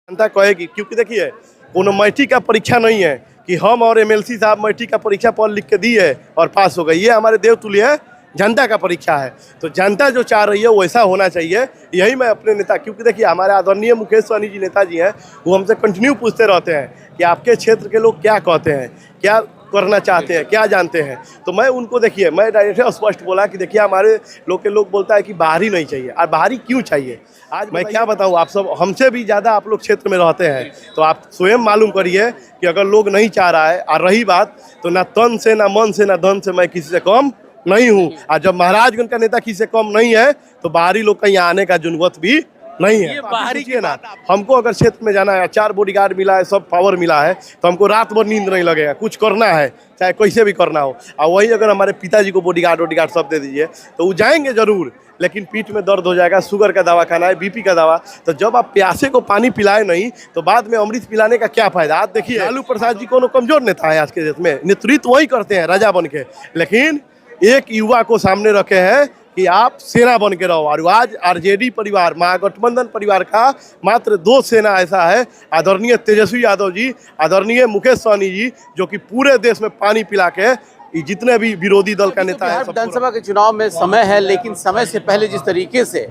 जनता कहेगी, क्योंकि देखिए कोनो मैट्रिक का परीक्षा नहीं है कि हम और एमएलसी साहब मैट्रिक का परीक्षा पढ़ लिख के दी है और पास हो गए। ये हमारे देवतुल्य जनता का परीक्षा है। तो जनता जो चाह रही है वैसा होना चाहिए। यही मैं अपने नेता, क्योंकि देखिए हमारे आदरणीय मुकेश सहनी जी नेताजी हैं, वो हमसे कंटिन्यू पूछते रहते हैं कि आपके क्षेत्र के लोग क्या कहते हैं, क्या करना चाहते हैं, क्या जानते हैं। तो मैं उनको देखिए, मैं डायरेक्ट स्पष्ट बोला कि देखिए हमारे लोग बोलता है कि बाहरी नहीं चाहिए। और बाहरी क्यों चाहिए? आज मैं क्या बताऊं, आप सब हमसे भी ज़्यादा आप लोग क्षेत्र में रहते हैं, तो आप स्वयं मालूम करिए कि अगर लोग नहीं चाह रहा है। और रही बात, तो ना तन से, ना मन से, ना धन से मैं किसी से कम नहीं हूँ। और जब महाराजगंज का नेता किसी से कम नहीं है तो बाहरी लोग का यहाँ आने का जरूरत भी नहीं है। बाहरी के ना, हमको अगर क्षेत्र में जाना है, 4 बॉडीगार्ड मिला है, सब पावर मिला है, तो हमको रात भर नींद नहीं लगेगा। कुछ करना है चाहे कैसे भी करना हो। और वही अगर हमारे पिताजी को बॉडीगार्ड सब दे दीजिए तो वो जाएंगे जरूर, लेकिन पीठ में दर्द हो जाएगा, शुगर का दवा खाना है, बीपी का दवा। तो जब आप प्यासे को पानी पिलाए नहीं तो बाद में अमृत पिलाने का क्या फायदा। आज देखिए लालू प्रसाद जी कोनो कमजोर नेता है आज के देश में, नेतृत्व वही करते हैं राजा बन के, लेकिन एक युवा को सामने रखे हैं कि आप सेना बन के रहो। और आज आरजेडी परिवार, महागठबंधन परिवार का मात्र 2 सेना ऐसा है, आदरणीय तेजस्वी यादव जी, आदरणीय मुकेश सहनी जी, जो कि पूरे देश में पानी पिला के जितने भी विरोधी दल का नेता है। विधानसभा के चुनाव में समय है, लेकिन समय से पहले जिस तरीके से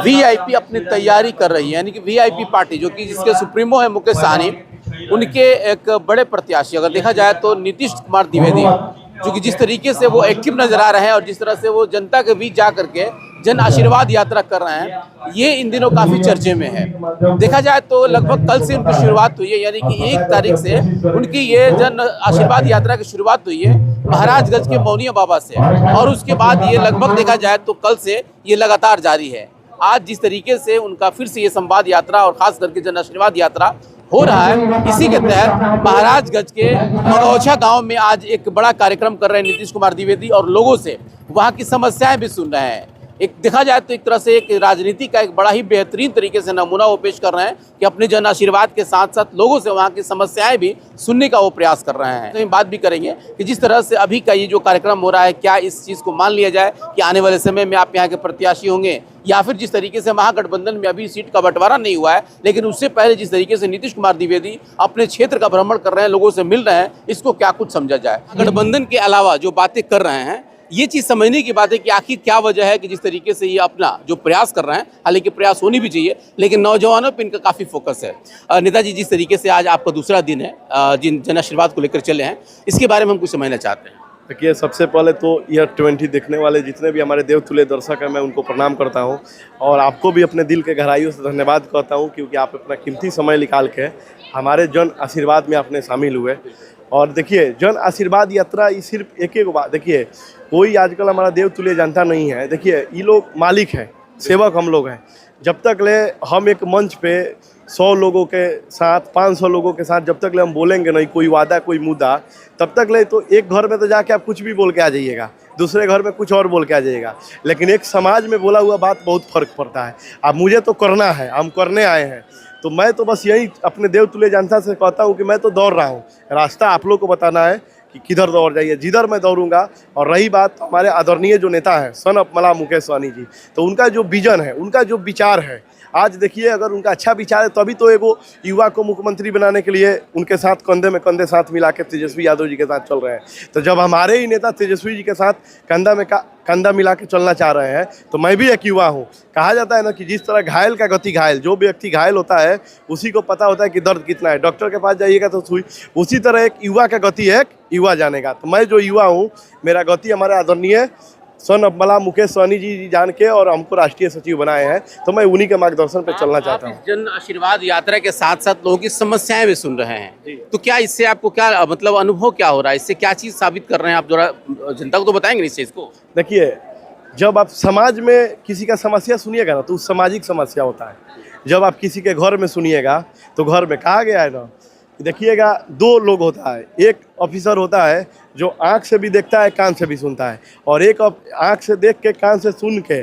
वीआईपी अपनी तैयारी कर रही है, यानी कि वीआईपी पार्टी जो कि जिसके सुप्रीमो है मुकेश सहनी, उनके एक बड़े प्रत्याशी अगर देखा जाए तो नीतीश कुमार द्विवेदी, जो कि जिस तरीके से वो एक्टिव नजर आ रहे हैं और जिस तरह से वो जनता के बीच जा करके जन आशीर्वाद यात्रा कर रहे हैं, ये इन दिनों काफी चर्चे में है। देखा जाए तो लगभग कल से उनकी शुरुआत हुई है, यानी कि 1 तारीख से उनकी ये जन आशीर्वाद यात्रा की शुरुआत हुई है महाराजगंज के मौनिया बाबा से, और उसके बाद ये लगभग देखा जाए तो कल से ये लगातार जारी है। आज जिस तरीके से उनका फिर से ये संवाद यात्रा और खास करके जन आशीर्वाद यात्रा हो रहा है, इसी के तहत महाराजगंज के मगौछा गांव में आज एक बड़ा कार्यक्रम कर रहे हैं नीतीश कुमार द्विवेदी, और लोगों से वहां की समस्याएं भी सुन रहे हैं। एक देखा जाए तो एक तरह से एक राजनीति का एक बड़ा ही बेहतरीन तरीके से नमूना वो पेश कर रहे हैं कि अपने जन आशीर्वाद के साथ साथ लोगों से वहाँ की समस्याएं भी सुनने का वो प्रयास कर रहे हैं। तो बात भी करेंगे कि जिस तरह से अभी का ये जो कार्यक्रम हो रहा है, क्या इस चीज़ को मान लिया जाए कि आने वाले समय में आप यहाँ के प्रत्याशी होंगे, या फिर जिस तरीके से महागठबंधन में अभी सीट का बंटवारा नहीं हुआ है, लेकिन उससे पहले जिस तरीके से नीतीश कुमार द्विवेदी अपने क्षेत्र का भ्रमण कर रहे हैं, लोगों से मिल रहे हैं, इसको क्या कुछ समझा जाए। गठबंधन के अलावा जो बातें कर रहे हैं, ये चीज़ समझने की बात है कि आखिर क्या वजह है कि जिस तरीके से ये अपना जो प्रयास कर रहे हैं, हालांकि प्रयास होनी भी चाहिए, लेकिन नौजवानों पर इनका काफ़ी फोकस है। नेताजी, जिस तरीके से आज आपका दूसरा दिन है जिन जन आशीर्वाद को लेकर चले हैं, इसके बारे में हम कुछ समझना चाहते हैं। देखिए, सबसे पहले तो ईयर 20 देखने वाले जितने भी हमारे देवतुल्य दर्शक हैं, मैं उनको प्रणाम करता हूं, और आपको भी अपने दिल के गहराइयों से धन्यवाद कहता हूं, क्योंकि आप अपना कीमती समय निकाल के हमारे जन आशीर्वाद में अपने शामिल हुए। और देखिए, जन आशीर्वाद यात्रा ये सिर्फ एक बात, देखिए कोई आजकल हमारा देवतुल्य जनता नहीं है। देखिए, ये लोग मालिक हैं, सेवक हम लोग हैं। जब तक ले हम एक मंच पे 100 लोगों के साथ, 500 लोगों के साथ जब तक ले हम बोलेंगे नहीं कोई वादा, कोई मुद्दा, तब तक ले तो एक घर में तो जाके आप कुछ भी बोल के आ जाइएगा, दूसरे घर में कुछ और बोल के आ जाइएगा, लेकिन एक समाज में बोला हुआ बात बहुत फर्क पड़ता है। अब मुझे तो करना है, हम करने आए हैं, तो मैं तो बस यही अपने देवतुल्य जनता से कहता हूँ कि मैं तो दौड़ रहा हूँ, रास्ता आप लोग को बताना है कि किधर दौड़ जाइए, जिधर मैं दौड़ूंगा। और रही बात हमारे आदरणीय जो नेता है सन ऑफ मला मुकेश सहनी जी, तो उनका जो विजन है, उनका जो विचार है, आज देखिए अगर उनका अच्छा विचार है तभी तो एगो युवा को मुख्यमंत्री बनाने के लिए उनके साथ कंधे में कंधे साथ मिला के तेजस्वी यादव जी के साथ चल रहे हैं। तो जब हमारे ही नेता तेजस्वी जी के साथ कंधा मिला के चलना चाह रहे हैं, तो मैं भी एक युवा हूँ। कहा जाता है ना कि जिस तरह घायल का गति घायल, जो व्यक्ति घायल होता है उसी को पता होता है कि दर्द कितना है, डॉक्टर के पास जाइएगा तो सुई, उसी तरह एक युवा का गति है, एक युवा जानेगा। तो मैं जो युवा हूँ, मेरा गति हमारे आदरणीय सन ऑफ मला मुकेश सहनी जी जान के और हमको राष्ट्रीय सचिव बनाए हैं, तो मैं उन्हीं के मार्गदर्शन पे चलना चाहता हूँ। जन आशीर्वाद यात्रा के साथ साथ लोगों की समस्याएं भी सुन रहे हैं, तो क्या इससे आपको क्या मतलब अनुभव क्या हो रहा है, इससे क्या चीज़ साबित कर रहे हैं आप, जरा जनता को तो बताएंगे इस चीज़ को। देखिए, जब आप समाज में किसी का समस्या सुनिएगा ना, तो उस सामाजिक समस्या होता है। जब आप किसी के घर में सुनिएगा, तो घर में कहा गया है ना, देखिएगा 2 लोग होता है, एक ऑफिसर होता है जो आँख से भी देखता है, कान से भी सुनता है, और एक आँख से देख के कान से सुन के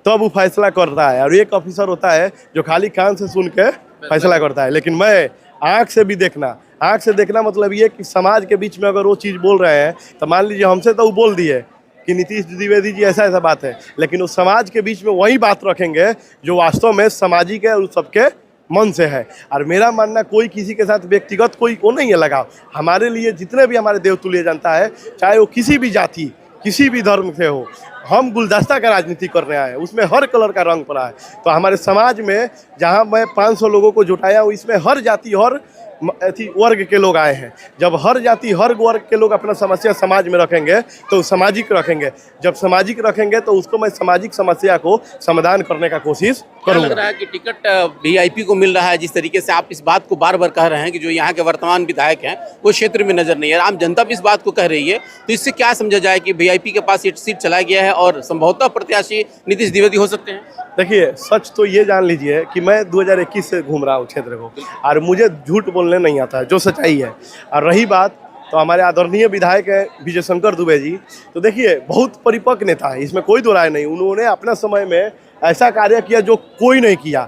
तब वो फैसला करता है, और एक ऑफिसर होता है जो खाली कान से सुन के फैसला करता है। लेकिन मैं आँख से भी देखना, आँख से देखना मतलब ये कि समाज के बीच में अगर वो चीज़ बोल रहे हैं, तो मान लीजिए हमसे तो वो बोल दिए कि नीतीश द्विवेदी जी ऐसा बात है, लेकिन उस समाज के बीच में वही बात रखेंगे जो वास्तव में सामाजिक है और सबके मन से है। और मेरा मानना कोई किसी के साथ व्यक्तिगत कोई वो नहीं है लगाव। हमारे लिए जितने भी हमारे देवतुल्य जनता है, चाहे वो किसी भी जाति किसी भी धर्म से हो, हम गुलदस्ता का राजनीति करने आए हैं, उसमें हर कलर का रंग पड़ा है। तो हमारे समाज में जहां मैं 500 लोगों को जुटाया हूँ, इसमें हर जाति हर वर्ग के लोग आए हैं। जब हर जाति हर वर्ग के लोग अपना समस्या समाज में रखेंगे तो सामाजिक रखेंगे, जब सामाजिक रखेंगे तो उसको मैं सामाजिक समस्या को समाधान करने का कोशिश क्या लग करूँगा। रहा है कि टिकट वीआईपी को मिल रहा है? जिस तरीके से आप इस बात को बार बार कह रहे हैं कि जो यहाँ के वर्तमान विधायक हैं वो क्षेत्र में नजर नहीं है, आम जनता भी इस बात को कह रही है, तो इससे क्या समझा जाए कि वीआईपी के पास ये सीट चला गया है और संभवतः प्रत्याशी नीतीश द्विवेदी हो सकते हैं? देखिए, सच तो ये जान लीजिए कि मैं 2021 से घूम रहा हूँ क्षेत्र को, और मुझे झूठ बोलने नहीं आता है, जो सच्चाई है। और रही बात तो हमारे आदरणीय विधायक हैं विजय शंकर दुबे जी, तो देखिए बहुत परिपक्व नेता है, इसमें कोई दो राय नहीं। उन्होंने अपना समय में ऐसा कार्य किया जो कोई नहीं किया,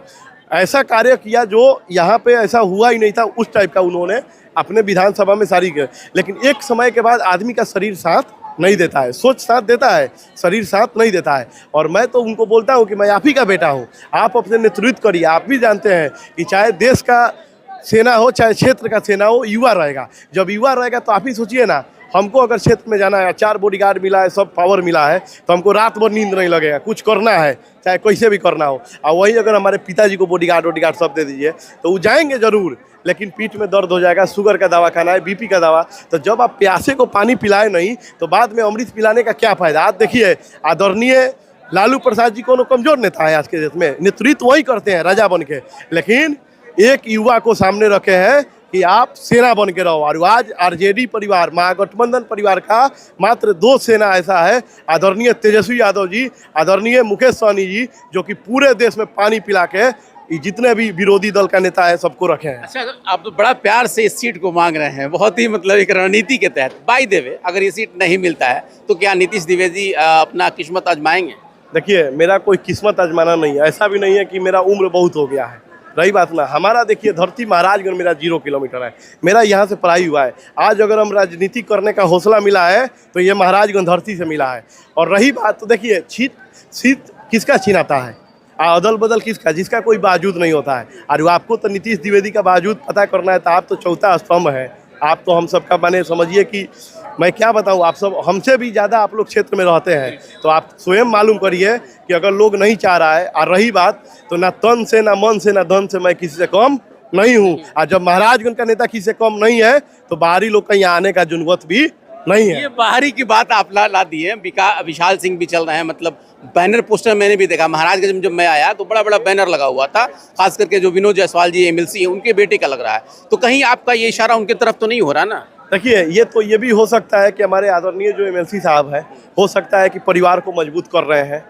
ऐसा कार्य किया जो यहाँ पे ऐसा हुआ ही नहीं था, उस टाइप का उन्होंने अपने विधानसभा में सारी किया। लेकिन एक समय के बाद आदमी का शरीर साथ नहीं देता है, सोच साथ देता है, शरीर साथ नहीं देता है। और मैं तो उनको बोलता हूँ कि मैं आप ही का बेटा हूँ, आप अपने नेतृत्व करिए। आप भी जानते हैं कि चाहे देश का सेना हो चाहे क्षेत्र का सेना हो, युवा रहेगा। जब युवा रहेगा तो आप ही सोचिए ना, हमको अगर क्षेत्र में जाना है, 4 बॉडीगार्ड मिला है, सब पावर मिला है, तो हमको रात भर नींद नहीं लगेगा, कुछ करना है चाहे कैसे भी करना हो। और वही अगर हमारे पिताजी को बॉडीगार्ड सब दे दीजिए तो वो जाएंगे जरूर, लेकिन पीठ में दर्द हो जाएगा, शुगर का दवा खाना है, बीपी का दवा। तो जब आप प्यासे को पानी पिलाए नहीं तो बाद में अमृत पिलाने का क्या फायदा। आज देखिए, आदरणीय लालू प्रसाद जी कोनो कमजोर नेता है आज के देश में, नेतृत्व वही करते हैं राजा बन के, लेकिन एक युवा को सामने रखे हैं कि आप सेना बन के रहो। और आज आरजेडी परिवार, महागठबंधन परिवार का मात्र 2 सेना ऐसा है, आदरणीय तेजस्वी यादव जी, आदरणीय मुकेश सहनी जी, जो कि पूरे देश में पानी पिला के जितने भी विरोधी दल का नेता है सबको रखे हैं। अच्छा, आप तो बड़ा प्यार से इस सीट को मांग रहे हैं, बहुत ही मतलब एक रणनीति के तहत। बाय द वे, अगर ये सीट नहीं मिलता है तो क्या नीतीश द्विवेदी अपना किस्मत आजमाएंगे? देखिए, मेरा कोई किस्मत आजमाना नहीं है, ऐसा भी नहीं है कि मेरा उम्र बहुत हो गया है। रही बात ना, हमारा देखिए धरती महाराजगंज मेरा 0 किलोमीटर है, मेरा यहाँ से पढ़ाई हुआ है। आज अगर हम राजनीति करने का हौसला मिला है तो ये महाराजगंज धरती से मिला है। और रही बात तो देखिए, सीट किसका छीनाता है, अदल बदल किसका, जिसका कोई बावजूद नहीं होता है। और आपको तो नीतीश द्विवेदी का बावजूद पता करना है, तो आप तो चौथा स्तंभ है, आप तो हम सबका माने समझिए कि मैं क्या बताऊं, आप सब हमसे भी ज़्यादा आप लोग क्षेत्र में रहते हैं, तो आप स्वयं मालूम करिए कि अगर लोग नहीं चाह रहा है। और रही बात तो ना तन से ना मन से ना धन से मैं किसी से कम नहीं हूँ। और जब महाराजगंज का नेता किसी से कम नहीं है तो बाहरी लोग का यहाँ आने का जुनवत भी नहीं है। ये बाहरी की बात आप ला दी है। विशाल सिंह भी चल रहे हैं, मतलब बैनर पोस्टर मैंने भी देखा महाराजगंज में, जब मैं आया तो बड़ा बड़ा बैनर लगा हुआ था, खास करके जो विनोद जायसवाल जी एमएलसी हैं उनके बेटे का लग रहा है। तो कहीं आपका ये इशारा उनके तरफ तो नहीं हो रहा ना? देखिए, ये भी हो सकता है कि हमारे आदरणीय जो एमएलसी साहब है, हो सकता है कि परिवार को मजबूत कर रहे हैं।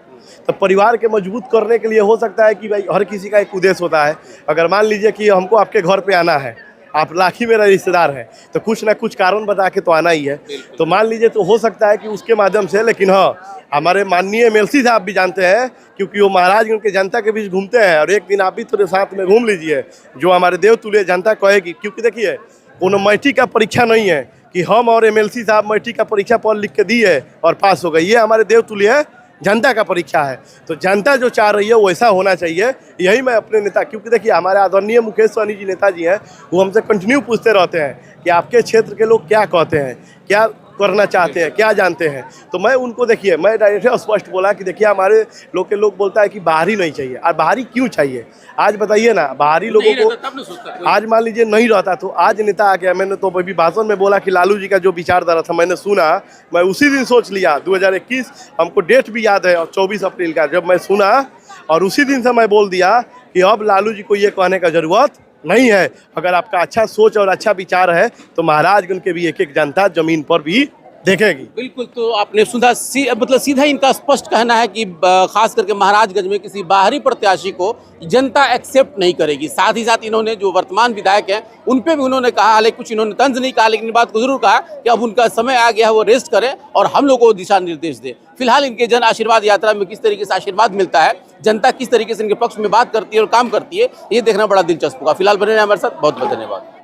तो परिवार के मजबूत करने के लिए हो सकता है कि भाई हर किसी का एक उद्देश्य होता है। अगर मान लीजिए कि हमको आपके घर पे आना है, आप लाखी मेरा रिश्तेदार है, तो कुछ ना कुछ कारण बता के तो आना ही है। तो मान लीजिए, तो हो सकता है कि उसके माध्यम से। लेकिन हाँ, हमारे माननीय एमएलसी साहब भी जानते हैं, क्योंकि वो महाराजगंज के जनता के बीच घूमते हैं। और एक दिन आप भी थोड़े साथ में घूम लीजिए, जो हमारे देवतुल्य जनता कहेगी। क्योंकि देखिए, कोनो मैट्रिक का परीक्षा नहीं है कि हम और एमएलसी साहब मैट्रिक का परीक्षा पढ़ लिख के दिए और पास हो गए। ये हमारे देवतुल्य जनता का परीक्षा है। तो जनता जो चाह रही है वैसा होना चाहिए, यही मैं अपने नेता, क्योंकि देखिए हमारे आदरणीय मुकेश सहनी जी नेताजी हैं, वो हमसे कंटिन्यू पूछते रहते हैं कि आपके क्षेत्र के लोग क्या कहते हैं, क्या करना चाहते हैं, क्या जानते हैं। तो मैं उनको, देखिए मैं डायरेक्ट स्पष्ट बोला कि देखिए हमारे लोग के लोग बोलता है कि बाहरी नहीं चाहिए। और बाहरी क्यों चाहिए आज बताइए ना, बाहरी लोगों को आज मान लीजिए नहीं रहता तो आज नेता आ गया। मैंने तो अभी भाषण में बोला कि लालू जी का जो विचारधारा था मैंने सुना, मैं उसी दिन सोच लिया 2021, हमको डेट भी याद है, और 24 अप्रैल का जब मैं सुना, और उसी दिन से मैं बोल दिया कि अब लालू जी को ये कहने का जरूरत नहीं है। अगर आपका अच्छा सोच और अच्छा विचार है तो महाराजगंज के भी एक एक जनता जमीन पर भी देखेगी। बिल्कुल, तो आपने सुना मतलब सीधा इनका स्पष्ट कहना है कि खास करके महाराजगंज में किसी बाहरी प्रत्याशी को जनता एक्सेप्ट नहीं करेगी। साथ ही साथ इन्होंने जो वर्तमान विधायक हैं उन पे भी उन्होंने कहा, हालांकि कुछ इन्होंने तंज नहीं कहा, लेकिन बात को जरूर कहा कि अब उनका समय आ गया है, वो रेस्ट करें और हम लोगों को दिशा निर्देश दें। फिलहाल इनके जन आशीर्वाद यात्रा में किस तरीके से आशीर्वाद मिलता है, जनता किस तरीके से इनके पक्ष में बात करती है और काम करती है, ये देखना बड़ा दिलचस्प होगा। फिलहाल बने रहें हमारे साथ, बहुत बहुत धन्यवाद।